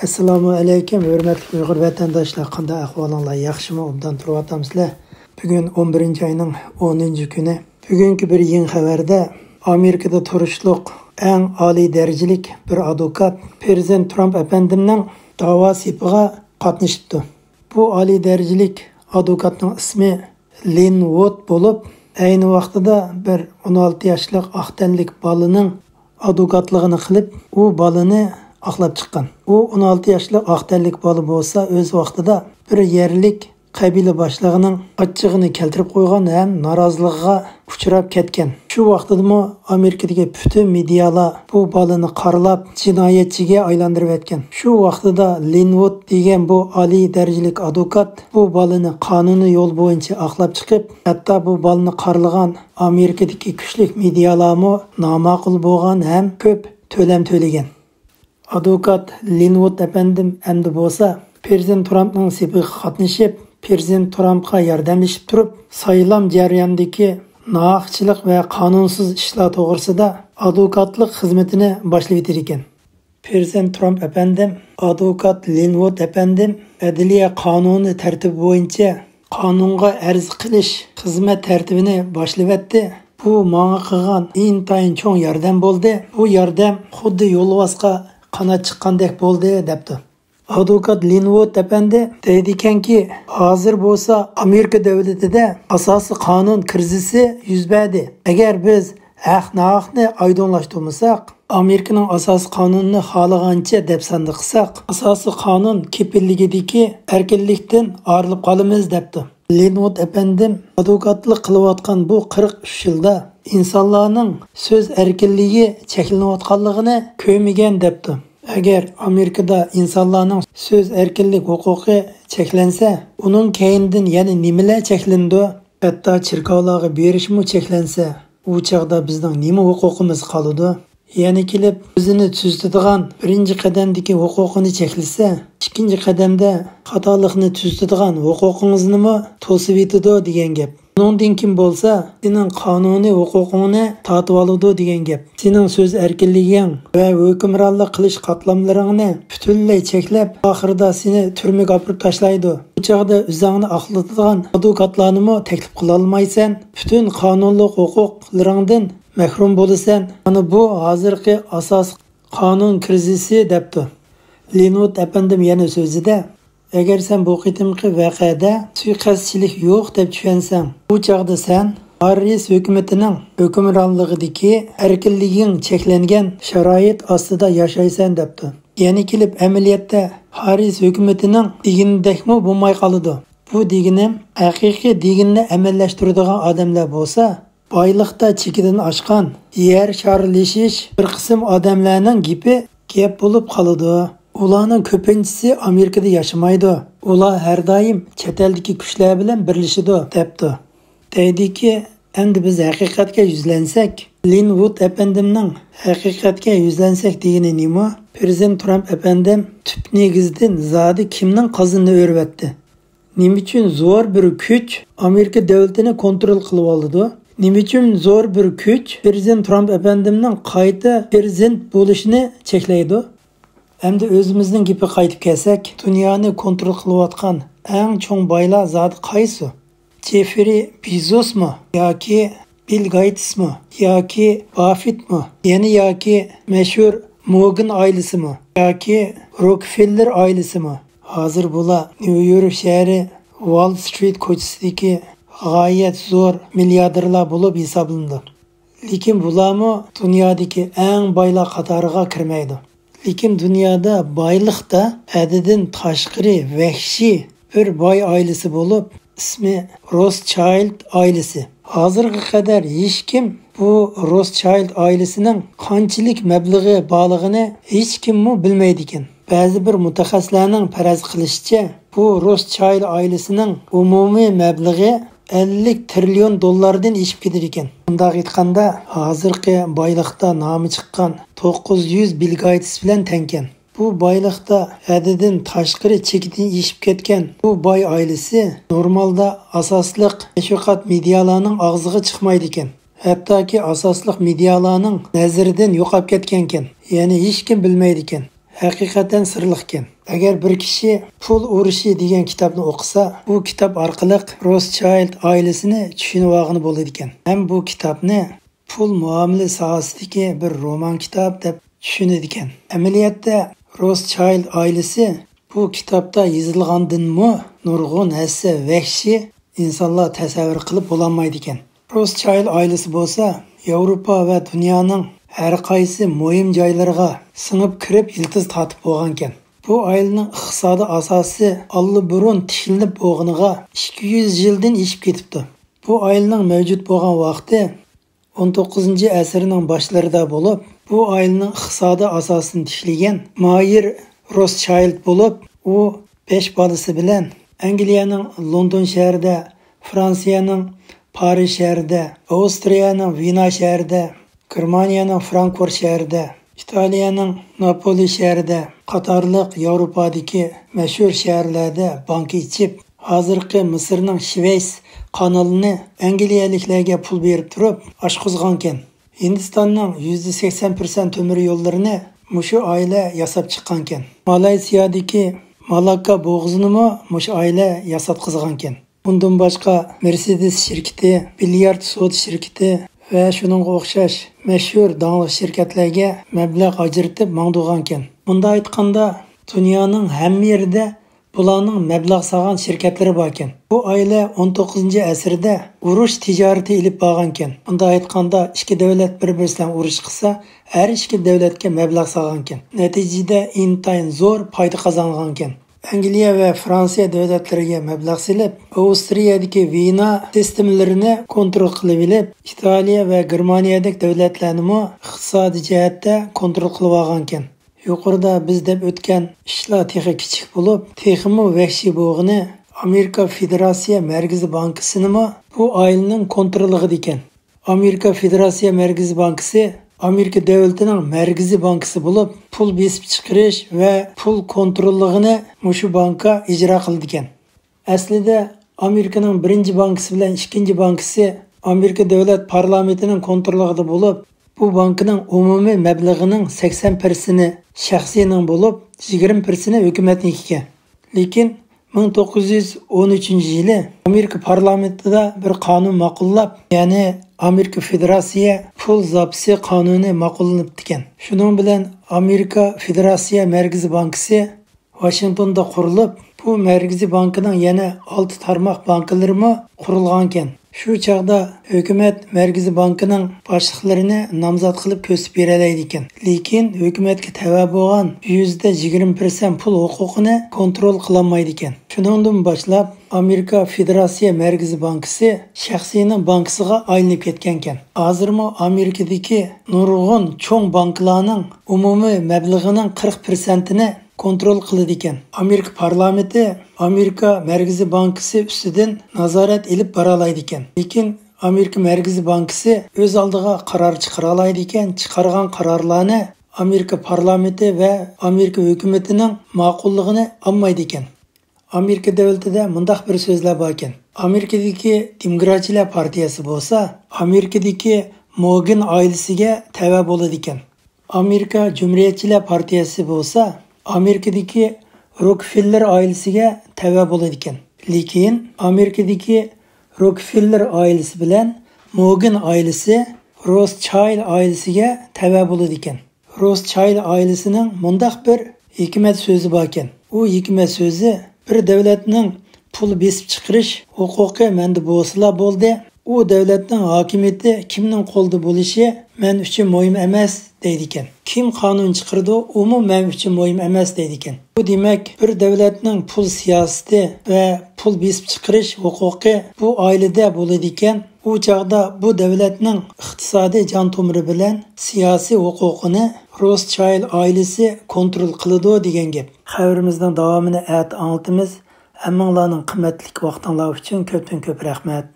Assalomu alaykum, hurmatli Uyg'ur vatandoshlar, qanday ahvolinglar? Yaxshimi? Obdan turib Bugun 11-oyning 10-kuni. Bugungi bir yangi xabarda Amerikada turishliq eng oliy darajalik bir advokat Prezident Trump efendimning da'vo sepiga qatnashibdi. Bu oliy darajalik advokatning ismi Lin Wood bo'lib, ayni vaqtida bir 16 yoshlik aqtanlik bolaning advokatligini qilib, u bolani aqlab chiqqan. U 16 yoshli aqtanlik bola bo'lsa, o'z vaqtida bir yerlik qabila boshlig'ining achchig'ini keltirib qo'ygan ham noroziligiga uchrab ketgan. Shu vaqtda Amerikadagi butun medialar bu bolani qaralab jinoyatchiga aylantirib etgan. Shu vaqtida Linwood degan bu oliy darajalik advokat bu bolani qonuniy yo'l bo'yicha aqlab chiqib, hatto bu bolani qaralagan Amerikadagi kuchli medialarmo noma'qul bo'lgan ham ko'p to'lam to'lagan. Advokat Linwood efendim endi bo'lsa Prezident Trumpning sepiga qatnashib, Prezident Trumpga yordamlashib turib, saylam jarayonidagi nohaqchilik va qonunsiz ishlar to'g'risida advokatlik xizmatini boshlab etar ekan. Prezident Trump efendim, advokat Linwood efendim adliya qonuni tartibi bo'yicha qonunga arz qilish xizmat tartibini boshlab etdi. Bu menga qilgan intayin cho'ng yordam bo'ldi. Bu yordam xuddi yo'lvosga qanot chiqqandek bo'ldi debdi. Advokat Linwood efendi deydikanki, hozir bo'lsa Amerika davlatida asosiy qonun krizisi yuz berdi. Agar biz haq-nahaqni oydinlashtirmasak, Amerikaning asosiy qonunini xohlagancha deb sanda qilsak, asosiy qonun kepilligidagi erkinlikdan ayrilib qolamiz debdi. Linwood efendim advokatlik qilayotgan bu 43 yilda insonlarning so'z erkinligi cheklanayotganligini ko'rmagan debdi. Agar Amerikada insonlarning so'z erkinlik huquqi cheklansa, uning keyindan yana nimalar cheklandi? Hatto chirkovlarga berishmi cheklansa, u chaqda bizning nima huquqimiz qoladi? Ya'ni kelib o'zini tuzitadigan birinchi qadamdagi huquqini cheklasa, ikkinchi qadamda xatolikni tuzitadigan huquqingizni to'sib etadi degan gap. Bundan kim bo'lsa, sening qonuniy huquqingni tatib oladi degan gap. Sening so'z erkinliging va hukmronlik qilish qatlamlaringni butunlay cheklab, oxirida seni turmaga olib tashlaydi. Bu chaqda o'zingni aqlatadigan advokatlarni taklif qila olmaysan, butun qonunli huquqlaringdan mahrum bo'lasan. Mana bu hozirgi asos qonun krizisi debdi. Linwood efendim yana so'zida, agar sen bu qitimqi voqeada suiqasdchilik yo'q deb tushunsang, bu chaqda sen Harris hukumatining hukmronligidagi erkinliging cheklangan sharoit ostida yashaysan debdi. Ya'ni kelib amaliyotda Harris hukumatining deganidekmi bo'lmay qoladi. Bu deganim haqiqiy deganni amallashtiradigan odamlar bo'lsa, boyliqda chekidan oshgan, yer sharlashish bir qism odamlarning gap bo'lib qoladi. Ularning ko'pinchisi Amerikada yashamaydi. Ular har doim chet eldagi kuchlar bilan birlashadi debdi. Deydiki, endi biz haqiqatga yuzlansak, Linwood efendimning haqiqatga yuzlansak degani nima? Prezident Trump efendim tüp negizdan zodi kimning qozini o'rvatdi? Nima uchun zo'r bir kuch Amerika davlatini kontrol qilib oldi? Nima uchun zo'r bir kuch Prezident Trump efendimning qayta prezident bo'lishini cheklaydi? Endi o'zimizning gapi qaytib kelsak, dunyoni kontrol qilayotgan eng cho'ng boylar zoti qaysi? Jeffrey Bezosmi yoki Bill Gatesmi yoki Buffettmi? Yoki mashhur Morgan oilasimi yoki Rockefeller oilasimi? Hozir bular New York shahri Wall Street ko'chasidagi g'oyat zo'r milliarderlar bo'lib hisoblanadi. Lekin bularmi dunyodagi eng boylar qatoriga kirmaydi. Lekin dunyoda boyliqda haddidan tashqari vahshiy bir boy oilasi bo'lib, ismi Rothschild oilasi. Hozirga qadar hech kim bu Rothschild oilasining qanchalik mablag'i borligini hech kim bilmaydi ekan. Ba'zi bir mutaxassislarning faraz qilishicha, bu Rothschild oilasining umumiy mablag'i 50 trillion dollardan eshib ketar ekan. Bunda aytganda, hozirgi boyliqda nomi chiqqan 900 Bill Gates bilan tengkan. Bu boyliqda haddidan tashqari chekidan eshib ketgan bu boy oilasi normalda asosliq tashviqot medialarning og'ziga chiqmaydi ekan. Hattoki asosliq medialarning nazaridan yo'qolib ketgan ekan. Ya'ni hech kim bilmaydi ekan. haqiqatan sirliqkan. Agar bir kishi Pul urushi degan kitobni o'qisa, bu kitob orqali Rothschild oilasini tushunib olgani bo'ladi ekan. Ham bu kitobni pul muomala sohasidagi bir roman kitob deb tushunadi ekan. Amaliyotda Rothschild oilasi bu kitobda yozilgandan-mu nurg'un hassa vahshiy insonlar tasavvur qilib bo'lolmaydi ekan. Rothschild oilasi bo'lsa, Yevropa va dunyoning har qaysi muhim joylariga singib kirib iltiz tortib bo'lgan ekan. Bu ailening iqtisodiy asosi allburun tishilib bo'lganiga 200 yildan eshib ketibdi. Bu ailening mavjud bo'lgan vaqti 19-asrning boshlarida bo'lib, bu ailening iqtisodiy asosini tishlagan Mayer Rothschild bo'lib, u 5 bolasi bilan Angliyaning London shahrida, Fransiyaning Paris shahrida, Avstriyaning Vina shahrida, Germaniyaning Frankfurt shahrida, İtaliyaning Napoli shahrida qatorliq Yevropadagi mashhur shaharlarda banka ichib, hozirgi Misrning Shveys kanalini Angliyaliklarga pul berib turib, oshqozgan ekan. Hindistonning %80% temir yo'llarini mushu oila yasab chiqqan ekan. Malayziyadagi Malakka bo'g'zini mushu oila yasatqizgan ekan. Bundan boshqa Mercedes shirkati, bilyard soda shirkati va shuningga o'xshash mashhur dongli shirkatlarga mablag' ajratib mangdugan ekan. Bunda aytganda, dunyoning hamma yerida bularning mablag' solgan shirkatlari bor ekan. Bu oila 19-asrda urush tijorati ilib borgan ekan. Bunda aytganda, ikki davlat bir-biridan urush qilsa, har ikki davlatga mablag' solgan ekan. Natijada intayin zo'r foyda qozongan ekan. Angliya va Fransiya davlatlariga mablag' silib, Avstriyadagi Vina sistemlarini kontrol qilib olib, Italiya va Germaniyadagi davlatlarni iqtisodiy jihatda kontrol qilib olgan ekan. Yuqorida biz deb o'tgan ishlar texnik kichik bo'lib, texmi vahshiy bo'g'ini Amerika Federatsiya Markaziy bankasini bu oilaning kontroligida ekan. Amerika Federatsiya Markaziy bankasi Amerika davlatining markaziy bankasi bo'lib, pul besib chiqarish va pul kontrolligini mushu banka ijro qildi ekan. Aslida Amerikaning birinchi bankasi bilan ikkinchi bankasi Amerika davlat parlamentining kontrolligida bo'lib, bu bankning umumiy mablag'ining 80%ni shaxsiyning bo'lib, 20%ni hukumatniki ekan. Lekin 1913-yili Amerika parlamentida bir qonun ma'qullab, ya'ni Amerika Federatsiya pul zapsi qonuni ma'qullanib ekan. Shuning bilan Amerika Federatsiya Markaziy bankasi Washingtonda qurilib, bu Markaziy bankining yana 6 tarmoq bankalari qurilgan ekan. Shu chaqda hukumat Markaziy bankining boshliqlarini nomzod qilib ko'rsatib beradi ekan. Lekin hukumatga tava bo'lgan %20% pul huquqini kontrol qilolmaydi ekan. Shuningdan boshlab Amerika Federatsiya Markaziy bankasi shaxsiyning bankasiga aylanib ketgan ekan. Hozirmi Amerikadagi nurg'un cho'ng banklarning umumiy mablag'ining 40%ni kontrol qiladi ekan. Amerika parlamenti Amerika Markaziy bankasi ustidan nazorat ilib bora oladi ekan. Lekin Amerika Markaziy bankasi o'z oldiga qaror chiqara oladi ekan. Chiqargan qarorlarni Amerika parlamenti va Amerika hukumatining ma'qulligini olmaydi ekan. Amerika davlatida mundaq bir so'zlar bor ekan. Amerikadagi Demokratchilar partiyasi bo'lsa, Amerikadagi Morgan oilasiga tava bo'ladi ekan. Amerika Cumhuriyetchilar partiyasi bo'lsa, Amerikadagi Rockefeller oilasiga tava bo'ladi ekan. Lekin Amerikadagi Rockefeller oilasi bilan Morgan oilasi Rothschild oilasiga tava bo'ladi ekan. Rothschild oilasining mundaq bir hikmat so'zi bor ekan. U hikmat so'zi bir davlatning pul besib chiqarish huquqi menda bo'lsa bo'ldi. U davlatning hokimiyati kimning qo'lida bo'lishi men uchun muhim emas deydi ekan. Kim qonun chiqardi, u men uchun muhim emas deydi ekan. Bu demak, bir davlatning pul siyosati va pul besib chiqarish huquqi bu oilada bo'ladi ekan. U chaqda bu davlatning iqtisodiy jon tomiri bilan siyosiy huquqini Rothschild oilasi kontrol qiladi degan gap. Xabarimizning davomini anlatamiz. Hammanglarning qimmatli vaqtingiz uchun ko'pdan ko'p rahmat.